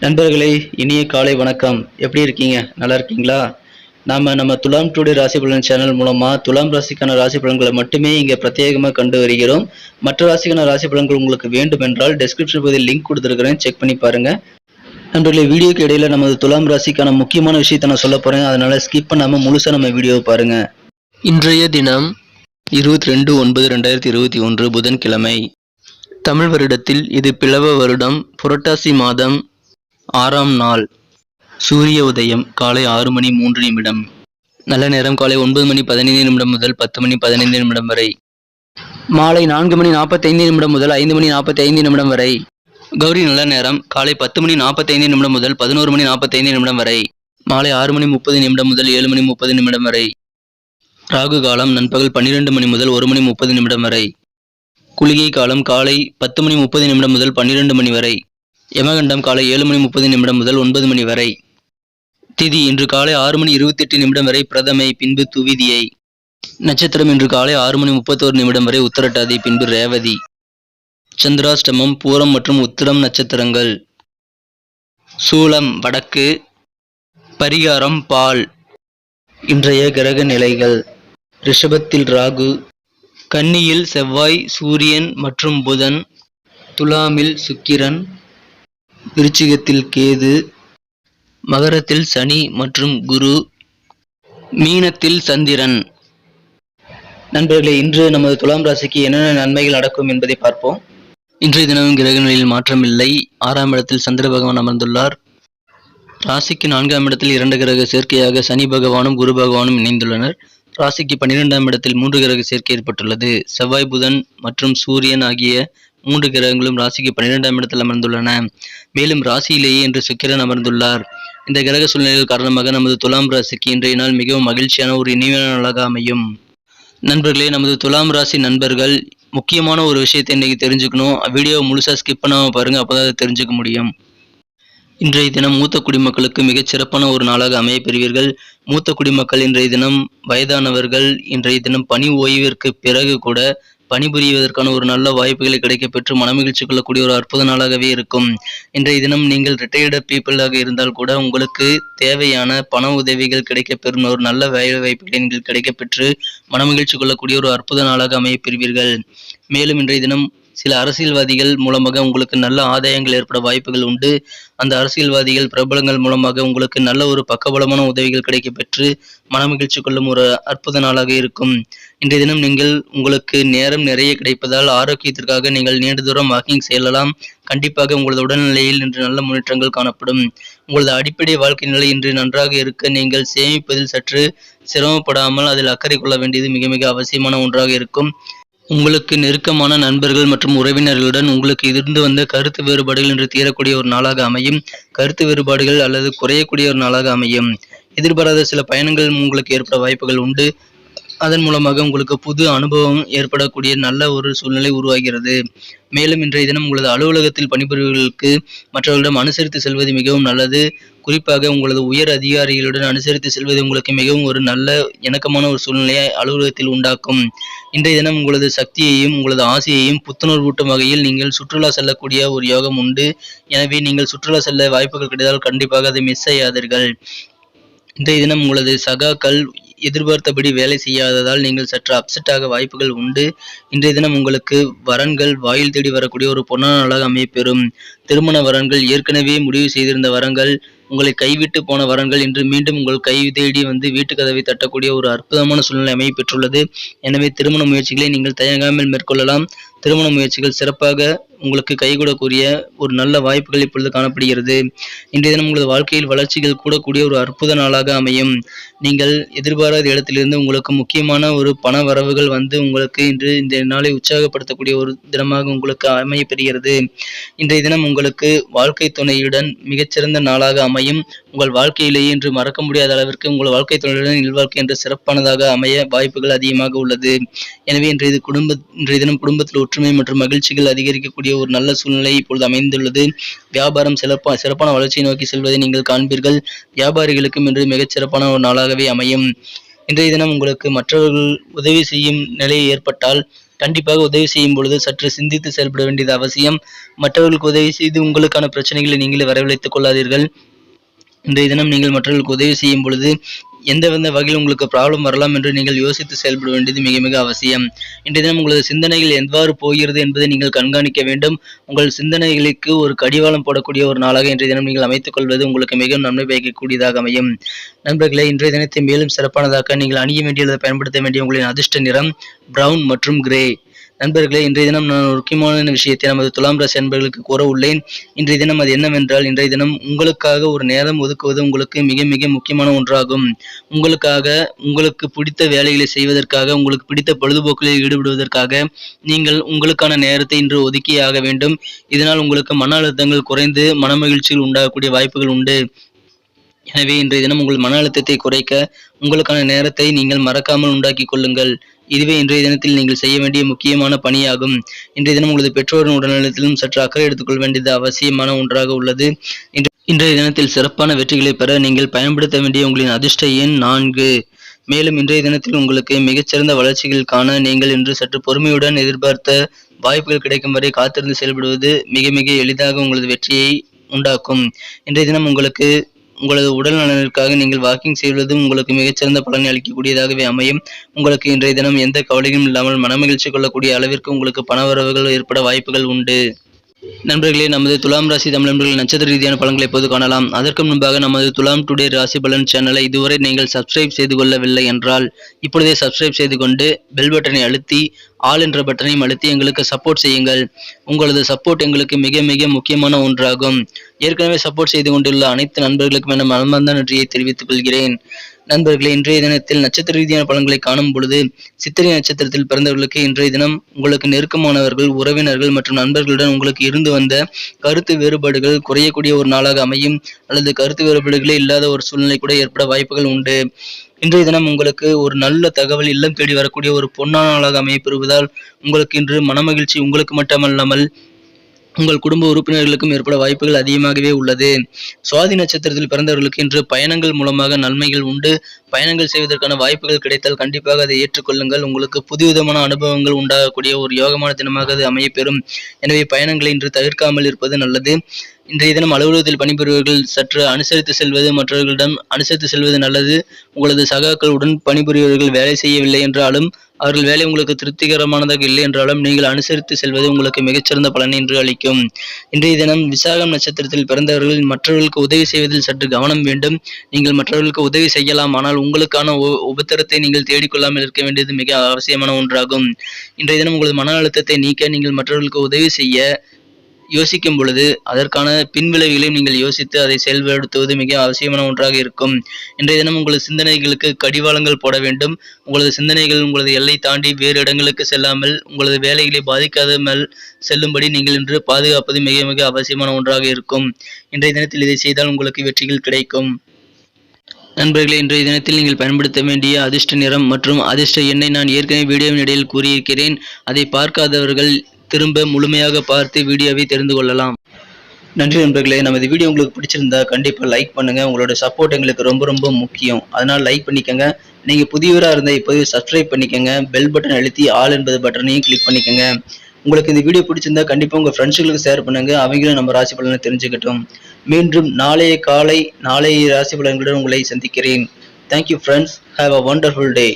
நண்பர்களே, இனிய காலை வணக்கம். எப்படி இருக்கீங்க? நல்லா இருக்கீங்களா? நம்ம துலாம் டுடே ராசி பலன் சேனல் மூலமா துலாம் ராசிக்கான ராசி பலன்களை மட்டுமே இங்க பிரத்யேகமா கண்டு வருகிறோம். மற்ற ராசிக்கான ராசி பலன்கள் உங்களுக்கு வேண்டும் என்றால் டெஸ்கிரிப்ஷன் பகுதியில் லிங்க் கொடுத்துருக்கிறேன், செக் பண்ணி பாருங்க. நண்பர்களே, வீடியோக்கு இடையில நமது துலாம் ராசிக்கான முக்கியமான விஷயத்தை நான் சொல்ல போறேன். அதனால ஸ்கிப் பண்ணாம முழுசா நம்ம வீடியோவை பாருங்க. இன்றைய தினம் 22/9/2021 புதன்கிழமை. தமிழ் வருடத்தில் இது பிளவ வருடம், புரட்டாசி மாதம் 6ஆம் நாள். சூரிய உதயம் காலை 6:03. நல்ல நேரம் காலை 9:15 முதல் 10:15 வரை. மாலை 4:45 முதல் 5:45 வரை. கௌரி நல்ல நேரம் காலை 10:45 முதல் 11:45 வரை. மாலை 6:30 முதல் 7:30 வரை. ராகு காலம் நண்பகல் 12 முதல் 1:30 வரை. குளிகை காலம் காலை 10:30 முதல் 12 வரை. யமகண்டம் காலை 7:30 முதல் 9 வரை. திதி இன்று காலை 6:28 வரை பிரதமை, பின்பு துவிதியை. நட்சத்திரம் இன்று காலை 6:31 வரை உத்திரட்டாதி, பின்பு ரேவதி. சந்திராஷ்டமம் பூரம் மற்றும் உத்திரம் நட்சத்திரங்கள். சூலம் வடக்கு. பரிகாரம் பால். இன்றைய கிரக நிலைகள்: ரிஷபத்தில் ராகு, கன்னியில் செவ்வாய், சூரியன் மற்றும் புதன், துலாமில் சுக்கிரன், விருச்சிகத்தில் கேது, மகரத்தில் சனி மற்றும் குரு, மீனத்தில் சந்திரன். நண்பர்களே, இன்று நமது துலாம் ராசிக்கு என்னென்ன நன்மைகள் நடக்கும் என்பதை பார்ப்போம். இன்றைய தினமும் கிரக நிலையில் மாற்றம் இல்லை. 6ஆம் இடத்தில் சந்திர பகவான் அமர்ந்துள்ளார். ராசிக்கு 4ஆம் இடத்தில் 2 கிரக சேர்க்கையாக சனி பகவானும் குரு பகவானும் இணைந்துள்ளனர். ராசிக்கு 12ஆம் இடத்தில் 3 கிரக சேர்க்கை ஏற்பட்டுள்ளது. செவ்வாய், புதன் மற்றும் சூரியன் ஆகிய 3 கிரகங்களும் ராசிக்கு 12ஆம் இடத்தில் அமர்ந்துள்ளன. மேலும் ராசியிலேயே இன்று சுக்கிரன் அமர்ந்துள்ளார். இந்த கிரக சூழ்நிலைகள் காரணமாக நமது துலாம் ராசிக்கு இன்றைய நாள் மிகவும் மகிழ்ச்சியான ஒரு இனிமையான நாளாக அமையும். நண்பர்களே, நமது துலாம் ராசி நண்பர்கள் முக்கியமான ஒரு விஷயத்தை இன்னைக்கு தெரிஞ்சுக்கணும். வீடியோவை முழுசா ஸ்கிப் பண்ணாம பாருங்க, அப்பதான் அதை தெரிஞ்சுக்க முடியும். இன்றைய தினம் மூத்த குடிமக்களுக்கு மிகச் சிறப்பான ஒரு நாளாக அமைய பெறுவீர்கள். மூத்த குடிமக்கள் இன்றைய தினம், வயதானவர்கள் இன்றைய தினம் பணி ஓய்விற்கு பிறகு கூட பணிபுரிவதற்கான ஒரு நல்ல வாய்ப்புகளை கிடைக்கப்பெற்று மனமகிழ்ச்சி கொள்ளக்கூடிய ஒரு அற்புத நாளாகவே இருக்கும். இன்றைய தினம் நீங்கள் ரிட்டையர்டு பீப்புளாக இருந்தால் கூட உங்களுக்கு தேவையான பண உதவிகள் கிடைக்கப்பெறும் ஒரு நல்ல வேலை வாய்ப்புகளை நீங்கள் கிடைக்கப்பெற்று மனமகிழ்ச்சி கொள்ளக்கூடிய ஒரு அற்புத நாளாக அமைய பெறுவீர்கள். மேலும் இன்றைய தினம் சில அரசியல்வாதிகள் மூலமாக உங்களுக்கு நல்ல ஆதாயங்கள் ஏற்பட வாய்ப்புகள் உண்டு. அந்த அரசியல்வாதிகள், பிரபலங்கள் மூலமாக உங்களுக்கு நல்ல ஒரு பக்கபலமான உதவிகள் கிடைக்கப்பெற்று மனமகிழ்ச்சி கொள்ளும் ஒரு அற்புத நாளாக இருக்கும். இன்றைய தினம் நீங்கள் உங்களுக்கு நேரம் நிறைய கிடைப்பதால் ஆரோக்கியத்திற்காக நீங்கள் நீண்ட தூரம் வாக்கிங் செல்லலாம். கண்டிப்பாக உங்களது உடல்நிலையில் இன்று நல்ல முன்னேற்றங்கள் காணப்படும். உங்களது அடிப்படை வாழ்க்கை நிலை இன்று நன்றாக இருக்க நீங்கள் சேமிப்பதில் சற்று சிரமப்படாமல் அதில் அக்கறை கொள்ள வேண்டியது மிக மிக அவசியமான ஒன்றாக இருக்கும். உங்களுக்கு நெருக்கமான நண்பர்கள் மற்றும் உறவினர்களுடன் உங்களுக்கு இருந்து வந்த கருத்து வேறுபாடுகள் இன்று தீரக்கூடிய ஒரு நாளாக அமையும். கருத்து வேறுபாடுகள் அல்லது குறையக்கூடிய ஒரு நாளாக அமையும். எதிர்பாராத சில பயணங்கள் உங்களுக்கு ஏற்பட வாய்ப்புகள் உண்டு. அதன் மூலமாக உங்களுக்கு புது அனுபவம் ஏற்படக்கூடிய நல்ல ஒரு சூழ்நிலை உருவாகிறது. மேலும் இன்றைய தினம் உங்களது அலுவலகத்தில் பணிபுரிபவர்களுக்கு மற்றவர்களிடம் அனுசரித்து செல்வது மிகவும் நல்லது. குறிப்பாக உங்களது உயர் அதிகாரிகளுடன் அனுசரித்து செல்வது உங்களுக்கு மிகவும் ஒரு நல்ல இணக்கமான ஒரு சூழ்நிலையை அலுவலகத்தில் உண்டாக்கும். இன்றைய தினம் உங்களது சக்தியையும் உங்களது ஆசையையும் புத்துணர்வூட்டும் வகையில் நீங்கள் சுற்றுலா செல்லக்கூடிய ஒரு யோகம் உண்டு. எனவே நீங்கள் சுற்றுலா செல்ல வாய்ப்புகள் கிடைத்தால் கண்டிப்பாக அதை மிஸ் செய்யாதீர்கள். இன்றைய தினம் உங்களது சகாக்கள் எதிர்பார்த்தபடி வேலை செய்யாததால் நீங்கள் சற்று அப்செட்டாக வாய்ப்புகள் உண்டு. இன்றைய தினம் உங்களுக்கு வரன்கள் வாயில் தேடி வரக்கூடிய ஒரு பொன்னான நாளாக அமையப்பெறும். திருமண வரன்கள், ஏற்கனவே முடிவு செய்திருந்த வரன்கள், உங்களை கைவிட்டு போன வரன்கள் இன்று மீண்டும் உங்கள் கை தேடி வந்து வீட்டு கதவை தட்டக்கூடிய ஒரு அற்புதமான சூழ்நிலை அமைய பெற்றுள்ளது. எனவே திருமண முயற்சிகளை நீங்கள் தயங்காமல் மேற்கொள்ளலாம். திருமண முயற்சிகள் சிறப்பாக உங்களுக்கு கைகூடக்கூடிய ஒரு நல்ல வாய்ப்புகள் இப்பொழுது காணப்படுகிறது. இன்றைய தினம் உங்களது வாழ்க்கையில் வளர்ச்சிகள் கூடக்கூடிய ஒரு அற்புத நாளாக அமையும். நீங்கள் எதிர்பாராத இடத்திலிருந்து உங்களுக்கு முக்கியமான ஒரு பண வரவுகள் வந்து உங்களுக்கு இன்று இந்த நாளை உற்சாகப்படுத்தக்கூடிய ஒரு தினமாக உங்களுக்கு அமைய பெறுகிறது. இன்றைய தினம் உங்களுக்கு வாழ்க்கை துணையுடன் மிகச்சிறந்த நாளாக அமையும். உங்கள் வாழ்க்கையிலேயே இன்று மறக்க முடியாத அளவிற்கு உங்கள் வாழ்க்கை துணையுடன் இல்வாழ்க்கை என்று சிறப்பானதாக அமைய வாய்ப்புகள் அதிகமாக உள்ளது. எனவே இன்றைய தினம் குடும்பத்தில் ஒற்றுமை மற்றும் மகிழ்ச்சிகள் அதிகரிக்கக்கூடிய ஒரு நல்ல சூழ்நிலை இப்பொழுது அமைந்துள்ளது. வியாபாரம் சிறப்பான வளர்ச்சியை நோக்கி செல்வதை நீங்கள் காண்பீர்கள். வியாபாரிகளுக்கும் இன்று மிகச் சிறப்பான ஒரு நாளாகவே அமையும். இன்றைய தினம் உங்களுக்கு மற்றவர்கள் உதவி செய்யும் நிலை ஏற்பட்டால் கண்டிப்பாக உதவி செய்யும் பொழுது சற்று சிந்தித்து செயல்பட வேண்டியது அவசியம். மற்றவர்களுக்கு உதவி செய்து உங்களுக்கான பிரச்சனைகளை நீங்களே வரவழைத்துக் கொள்ளாதீர்கள். இன்றைய தினம் நீங்கள் மற்றவர்களுக்கு உதவி செய்யும் பொழுது எந்தெந்த வகையில் உங்களுக்கு ப்ராப்ளம் வரலாம் என்று நீங்கள் யோசித்து செயல்பட வேண்டியது மிக மிக அவசியம். இன்றைய தினம் உங்களது சிந்தனைகள் எவ்வாறு போகிறது என்பதை நீங்கள் கண்காணிக்க வேண்டும். உங்கள் சிந்தனைகளுக்கு ஒரு கடிவாளம் போடக்கூடிய ஒரு நாளாக இன்றைய தினம் நீங்கள் அமைத்துக் கொள்வது உங்களுக்கு மிகவும் நன்மை பயக்கக்கூடியதாக அமையும். நண்பர்களே, இன்றைய தினத்தை மேலும் சிறப்பானதாக்க நீங்கள் அணிய வேண்டிய அல்லது பயன்படுத்த வேண்டிய உங்களின் அதிர்ஷ்ட நிறம் பிரவுன் மற்றும் கிரே. நண்பர்களே, இன்றைய தினம் நான் ஒரு முக்கியமான விஷயத்தை நமது துலாம் ராசி அன்பர்களுக்கு கூற உள்ளேன். இன்றைய தினம் அது என்னவென்றால், இன்றைய தினம் உங்களுக்காக ஒரு நேரம் ஒதுக்குவது உங்களுக்கு மிக மிக முக்கியமான ஒன்றாகும். உங்களுக்காக, உங்களுக்கு பிடித்த வேலைகளை செய்வதற்காக, உங்களுக்கு பிடித்த பொழுதுபோக்குகளில் ஈடுபடுவதற்காக நீங்கள் உங்களுக்கான நேரத்தை இன்று ஒதுக்கியே ஆக வேண்டும். இதனால் உங்களுக்கு மன அழுத்தங்கள் குறைந்து மனமகிழ்ச்சிகள் உண்டாகக்கூடிய வாய்ப்புகள் உண்டு. எனவே இன்றைய தினம் உங்கள் மன அழுத்தத்தை குறைக்க உங்களுக்கான நேரத்தை நீங்கள் மறக்காமல் உண்டாக்கி கொள்ளுங்கள். இதுவே இன்றைய தினத்தில் நீங்கள் செய்ய வேண்டிய முக்கியமான பணியாகும். இன்றைய தினம் உங்களது பெற்றோரின் உடல்நலத்திலும் சற்று அக்கறை எடுத்துக்கொள்ள வேண்டியது அவசியமான ஒன்றாக உள்ளது. இன்றைய தினத்தில் சிறப்பான வெற்றிகளை பெற நீங்கள் பயன்படுத்த வேண்டிய உங்களின் அதிர்ஷ்ட எண் 4. மேலும் இன்றைய தினத்தில் உங்களுக்கு மிகச்சிறந்த வளர்ச்சிகள் காண நீங்கள் இன்று சற்று பொறுமையுடன் எதிர்பார்த்த வாய்ப்புகள் கிடைக்கும் வரை காத்திருந்து செயல்படுவது மிக மிக எளிதாக உங்களது வெற்றியை உண்டாக்கும். இன்றைய தினம் உங்களது உடல் நலனிற்காக நீங்கள் வாக்கிங் செய்வதும் உங்களுக்கு மிகச்சிறந்த பலனை அளிக்கக்கூடியதாகவே அமையும். உங்களுக்கு இன்றைய தினம் எந்த கவலையும் இல்லாமல் மனமகிழ்ச்சி கொள்ளக்கூடிய அளவிற்கு உங்களுக்கு பணவரவுகள் ஏற்பட வாய்ப்புகள் உண்டு. நண்பர்களே, நமது துலாம் ராசி தமிழ் நண்பர்கள் நட்சத்திர ரீதியான பலன்களை எப்போது காணலாம். அதற்கு முன்பாக நமது துலாம் டுடே ராசி பலன் சேனலை இதுவரை நீங்கள் சப்ஸ்கிரைப் செய்து கொள்ளவில்லை என்றால் இப்பொழுதே சப்ஸ்கிரைப் செய்து கொண்டு பெல் பட்டனை அழுத்தி ஆல் என்ற பட்டனையும் அழுத்தி எங்களுக்கு சப்போர்ட் செய்யுங்கள். உங்களது சப்போர்ட் எங்களுக்கு மிக மிக முக்கியமான ஒன்றாகும். ஏற்கனவே சப்போர்ட் செய்து கொண்டுள்ள அனைத்து நண்பர்களுக்கும் என மனமார்ந்த நன்றியை தெரிவித்துக் கொள்கிறேன். நண்பர்களே, இன்றைய தினத்தில் நட்சத்திர ரீதியான பலன்களை காணும் பொழுது சித்திரை நட்சத்திரத்தில் பிறந்தவர்களுக்கு இன்றைய தினம் உங்களுக்கு நெருக்கமானவர்கள், உறவினர்கள் மற்றும் நண்பர்களுடன் உங்களுக்கு இருந்து வந்த கருத்து வேறுபாடுகள் குறையக்கூடிய ஒரு நாளாக அமையும். அல்லது கருத்து வேறுபாடுகளே இல்லாத ஒரு சூழ்நிலை கூட ஏற்பட வாய்ப்புகள் உண்டு. இன்றைய தினம் உங்களுக்கு ஒரு நல்ல தகவல் இல்லம் தேடி வரக்கூடிய ஒரு பொன்னான நாளாக அமையப்பெறுவதால் உங்களுக்கு இன்று மனமகிழ்ச்சி உங்களுக்கு மட்டுமல்லாமல் உங்கள் குடும்ப உறுப்பினர்களுக்கும் ஏற்பட வாய்ப்புகள் அதிகமாகவே உள்ளது. சுவாதி நட்சத்திரத்தில் பிறந்தவர்களுக்கு இன்று பயணங்கள் மூலமாக நன்மைகள் உண்டு. பயணங்கள் செய்வதற்கான வாய்ப்புகள் கிடைத்தால் கண்டிப்பாக அதை ஏற்றுக்கொள்ளுங்கள். உங்களுக்கு புதுவிதமான அனுபவங்கள் உண்டாகக்கூடிய ஒரு யோகமான தினமாக அது அமையப்பெறும். எனவே பயணங்களை இன்று தவிர்க்காமல் இருப்பது நல்லது. இன்றைய தினம் அலுவலகத்தில் பணிபுரிபவர்கள் சற்று அனுசரித்து செல்வது, மற்றவர்களிடம் அனுசரித்து செல்வது நல்லது. உங்களது சகாக்கள் உடன் பணிபுரியவர்கள் வேலை செய்யவில்லை என்றாலும், அவர்கள் வேலை உங்களுக்கு திருப்திகரமானதாக இல்லை என்றாலும் நீங்கள் அனுசரித்து செல்வது உங்களுக்கு மிகச்சிறந்த பலனை இன்று அளிக்கும். இன்றைய தினம் விசாகம் நட்சத்திரத்தில் பிறந்தவர்கள் மற்றவர்களுக்கு உதவி செய்வதில் சற்று கவனம் வேண்டும். நீங்கள் மற்றவர்களுக்கு உதவி செய்யலாம், ஆனால் உங்களுக்கான உபத்திரத்தை நீங்கள் தேடிக்கொள்ளாமல் இருக்க வேண்டியது மிக அவசியமான ஒன்றாகும். இன்றைய தினம் உங்களது மன அழுத்தத்தை நீக்க நீங்கள் மற்றவர்களுக்கு உதவி செய்ய யோசிக்கும் பொழுது அதற்கான பின்விளைவுகளையும் நீங்கள் யோசித்து அதை செயல்படுத்துவது மிக அவசியமான ஒன்றாக இருக்கும். இன்றைய தினம் உங்களது சிந்தனைகளுக்கு கடிவாளங்கள் போட வேண்டும். உங்களது சிந்தனைகள் உங்களது எல்லை தாண்டி வேறு இடங்களுக்கு செல்லாமல் உங்களது வேலைகளை பாதிக்காமல் செல்லும்படி நீங்கள் இன்று பாதுகாப்பது மிக மிக அவசியமான ஒன்றாக இருக்கும். இன்றைய தினத்தில் இதை செய்தால் உங்களுக்கு வெற்றிகள் கிடைக்கும். நண்பர்களே, இன்றைய தினத்தில் நீங்கள் பயன்படுத்த வேண்டிய அதிர்ஷ்ட நிறம் மற்றும் அதிர்ஷ்ட எண்ணை நான் ஏற்கனவே வீடியோவின் இடையில் கூறியிருக்கிறேன். அதை பார்க்காதவர்கள் திரும்ப முழுமையாக பார்த்து வீடியோவை தெரிந்து கொள்ளலாம். நன்றி நண்பர்களே. நமது வீடியோ உங்களுக்கு பிடிச்சிருந்தா கண்டிப்பாக லைக் பண்ணுங்க. உங்களோட சப்போர்ட் எங்களுக்கு ரொம்ப ரொம்ப முக்கியம். அதனால் லைக் பண்ணிக்கோங்க. நீங்கள் புதியவராக இருந்தால் இப்போது சப்ஸ்கிரைப் பண்ணிக்கோங்க. பெல் பட்டன் அழுத்தி ஆல் என்பது பட்டனையும் கிளிக் பண்ணிக்கோங்க. உங்களுக்கு இந்த வீடியோ பிடிச்சிருந்தா கண்டிப்பாக உங்கள் ஃப்ரெண்ட்ஸுகளுக்கு ஷேர் பண்ணுங்க. அவங்களும் நம்ம ராசி பலனை தெரிஞ்சுக்கட்டும். மீண்டும் நாளைய காலை நாளைய ராசி பலன்களுடன் உங்களை சந்திக்கிறேன். Thank you friends. Have a wonderful day.